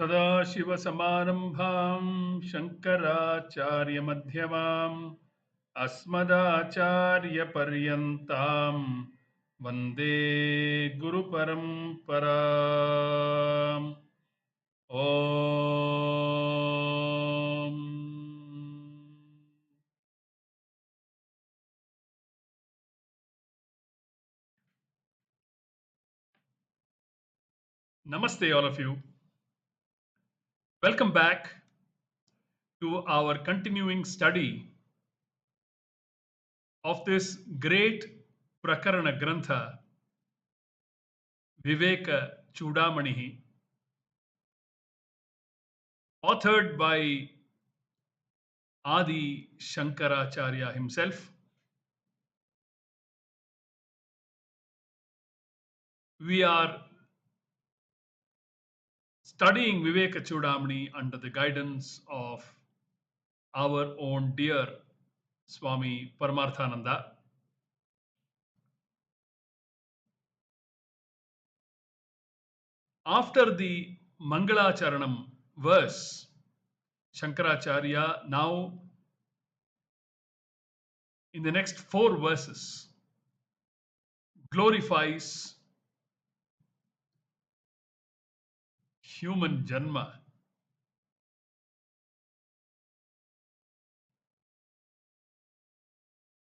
सदाशिवसमारम्भां शङ्कराचार्यमध्यमाम् अस्मदाचार्यपर्यन्तां वन्दे गुरुपरम्पराम्। ॐ Namaste, all of you. Welcome back to our continuing study of this great Prakarana Grantha, Vivekachudamani, authored by Adi Shankaracharya himself. We are studying Vivekachudamani under the guidance of our own dear Swami Paramarthananda. After the Mangalacharanam verse, Shankaracharya now in the next 4 verses glorifies human janma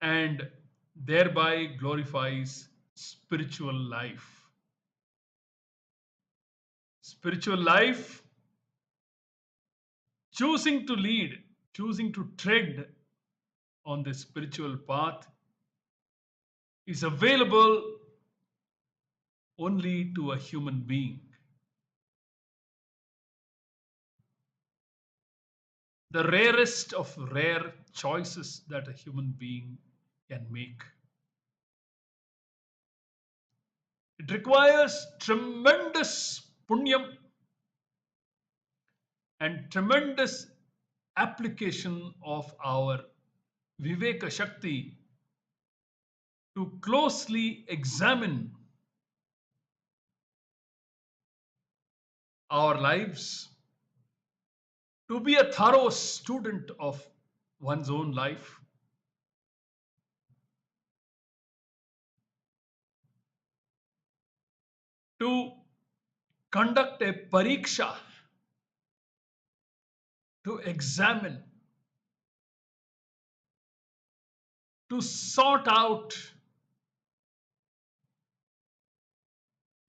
and thereby glorifies spiritual life. Spiritual life, choosing to lead, choosing to tread on the spiritual path is available only to a human being. The rarest of rare choices that a human being can make. It requires tremendous punyam and tremendous application of our Viveka Shakti to closely examine our lives, to be a thorough student of one's own life, to conduct a pariksha, to examine, to sort out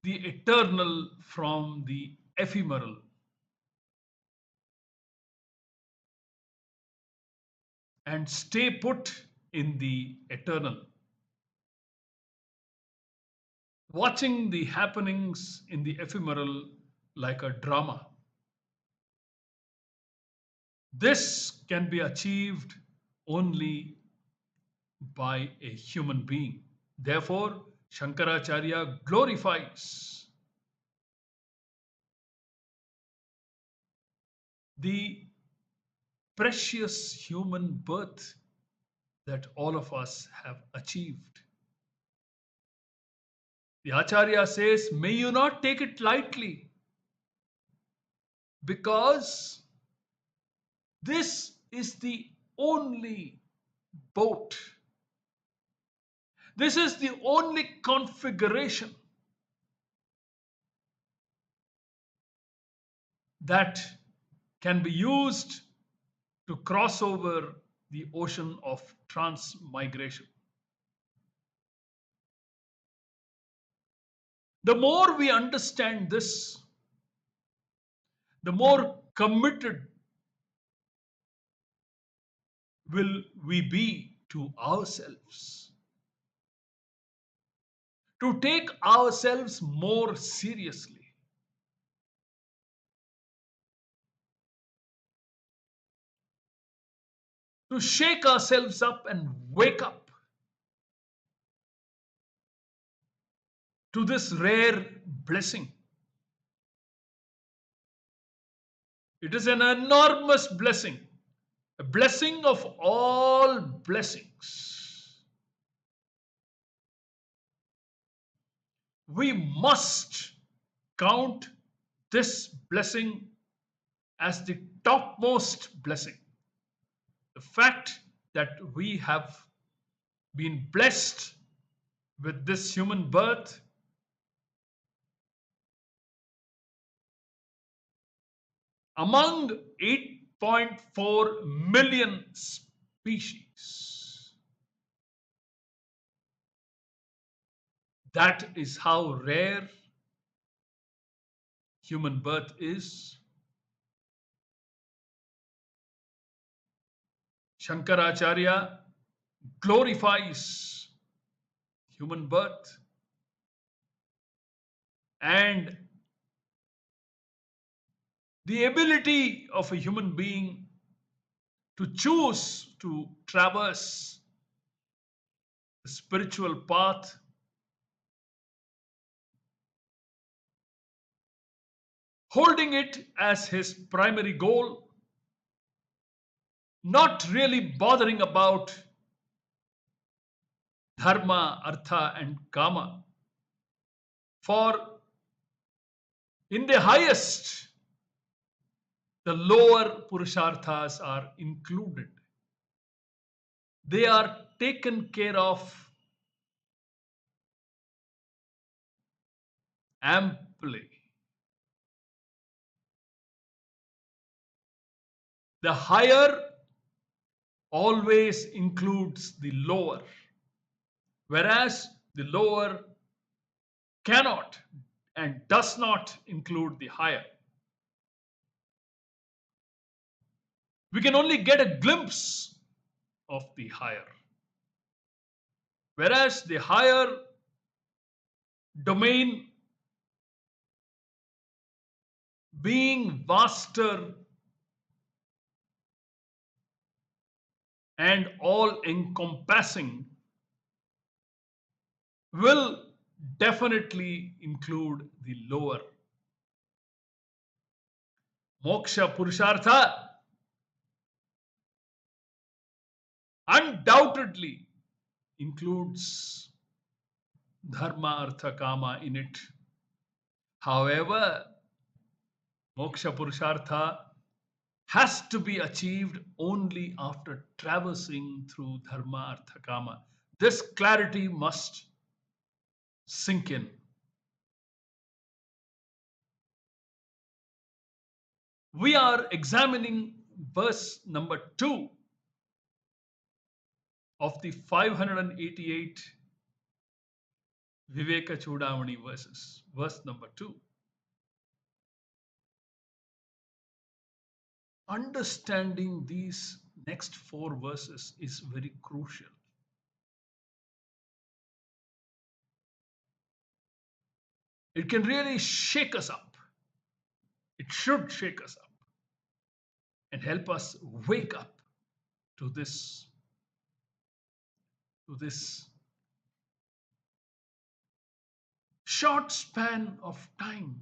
the eternal from the ephemeral. And stay put in the eternal. Watching the happenings in the ephemeral like a drama. This can be achieved only by a human being. Therefore, Shankaracharya glorifies the precious human birth that all of us have achieved. The Acharya says, may you not take it lightly, because this is the only boat. This is the only configuration that can be used to cross over the ocean of transmigration. The more we understand this, the more committed will we be to ourselves, to take ourselves more seriously, to shake ourselves up and wake up to this rare blessing. It is an enormous blessing, a blessing of all blessings. We must count this blessing as the topmost blessing. The fact that we have been blessed with this human birth among 8.4 million species. That is how rare human birth is. Shankaracharya glorifies human birth and the ability of a human being to choose to traverse the spiritual path, holding it as his primary goal, not really bothering about dharma, artha, and kama. For in the highest, the lower purusharthas are included. They are taken care of amply. The higher always includes the lower, whereas the lower cannot and does not include the higher. We can only get a glimpse of the higher, whereas the higher domain, being vaster and all encompassing, will definitely include the lower. Moksha Purushartha undoubtedly includes dharma, artha, kama in it. However, moksha purushartha has to be achieved only after traversing through dharma, artha, kama. This clarity must sink in. We are examining verse number 2 of the 588 Vivekachudamani verses. Verse number 2. Understanding these next 4 verses is very crucial. It can really shake us up. It should shake us up and help us wake up to this short span of time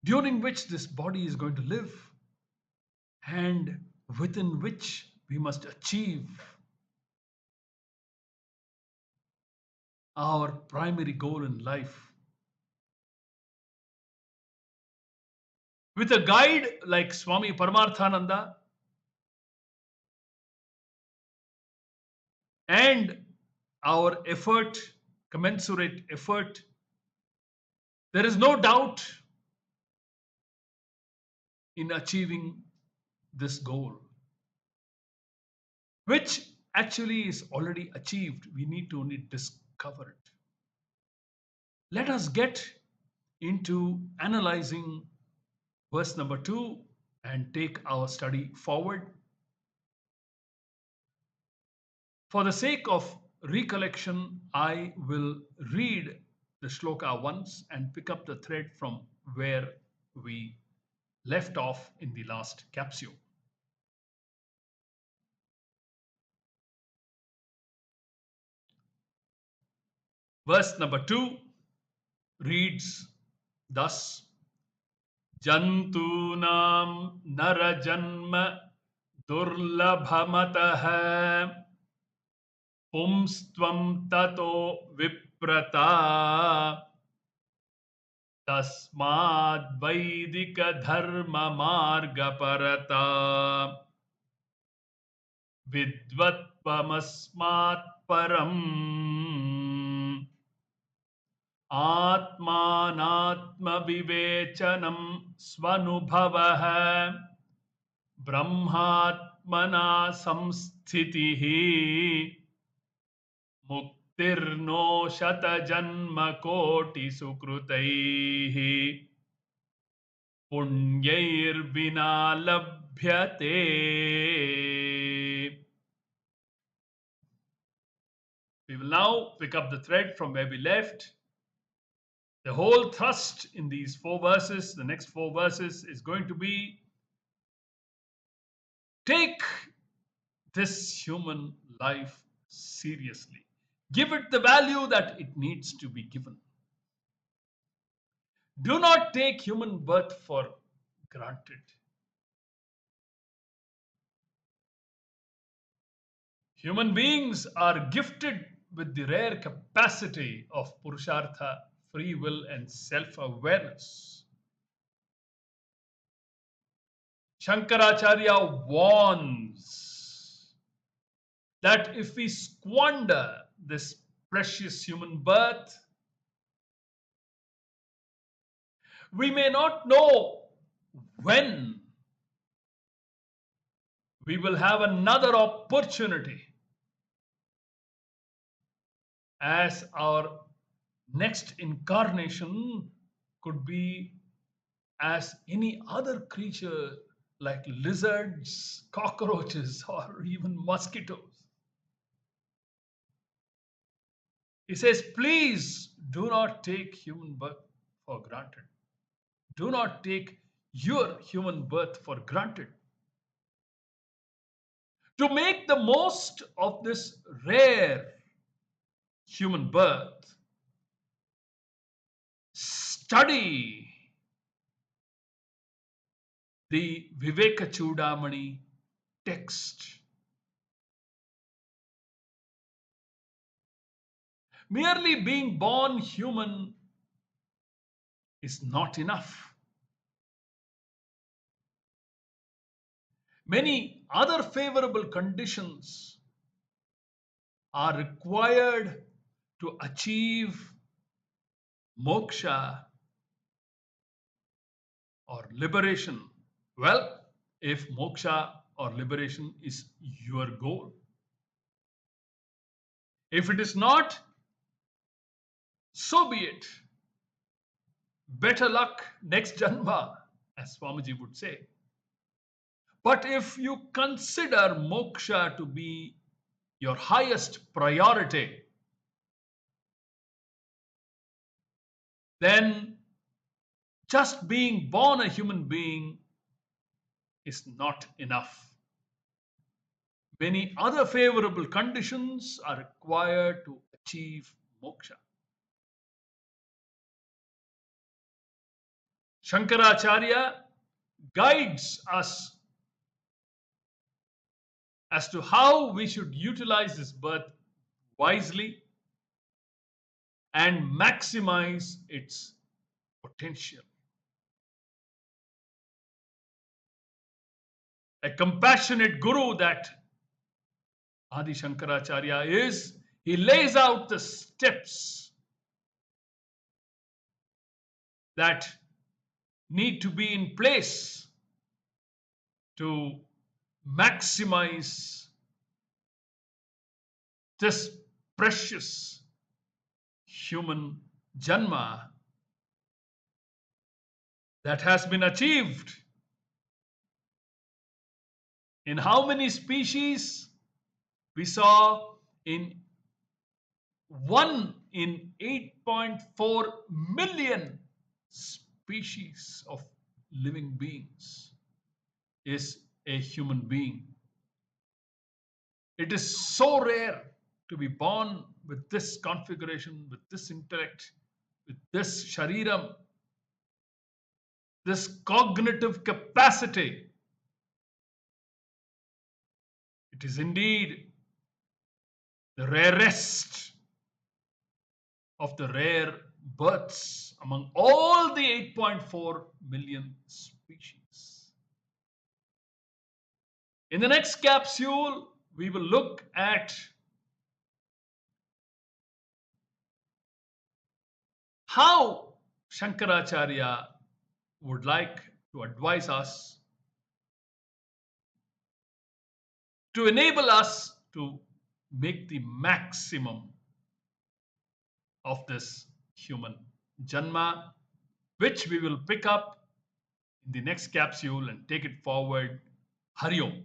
during which this body is going to live, and within which we must achieve our primary goal in life. With a guide like Swami Paramarthananda and our effort, commensurate effort, there is no doubt in achieving this goal, which actually is already achieved. We need to only discover it. Let us get into analyzing verse number 2 and take our study forward. For the sake of recollection, I will read the shloka once and pick up the thread from where we left off in the last capsule. Verse number 2 reads thus: Jantunam narajanma durlabhamatah pumstvam tato viprata Tasmad Vaidika Dharma Marga Parata Vidvatvamasmat Param Atmanatma Vivechanam Svanubhavah Brahmatmana Samsthitihi Muktirno Shatajanma Koti Sukrutaihi Punyairvina Labhyate. We will now pick up the thread from where we left. The whole thrust in these four verses, the next four verses, is going to be take this human life seriously. Give it the value that it needs to be given. Do not take human birth for granted. Human beings are gifted with the rare capacity of Purushartha, free will, and self awareness. Shankaracharya warns that if we squander this precious human birth, we may not know when we will have another opportunity, as our next incarnation could be as any other creature like lizards, cockroaches, or even mosquitoes. He says, please do not take human birth for granted. Do not take your human birth for granted. To make the most of this rare human birth, study the Vivekachudamani text. Merely being born human is not enough. Many other favorable conditions are required to achieve moksha or liberation. Well, if moksha or liberation is your goal. If it is not, so be it. Better luck next janma, as Swamiji would say. But if you consider moksha to be your highest priority, then just being born a human being is not enough. Many other favorable conditions are required to achieve moksha. Shankaracharya guides us as to how we should utilize this birth wisely and maximize its potential. A compassionate guru that Adi Shankaracharya is, he lays out the steps that need to be in place to maximize this precious human janma that has been achieved in how many species? We saw in 1 in 8.4 million species of living beings is a human being. It is so rare to be born with this configuration, with this intellect, with this shariram, this cognitive capacity. It is indeed the rarest of the rare births among all the 8.4 million species. In the next capsule, we will look at how Shankaracharya would like to advise us to enable us to make the maximum of this human Janma, which we will pick up in the next capsule and take it forward. Hari Om.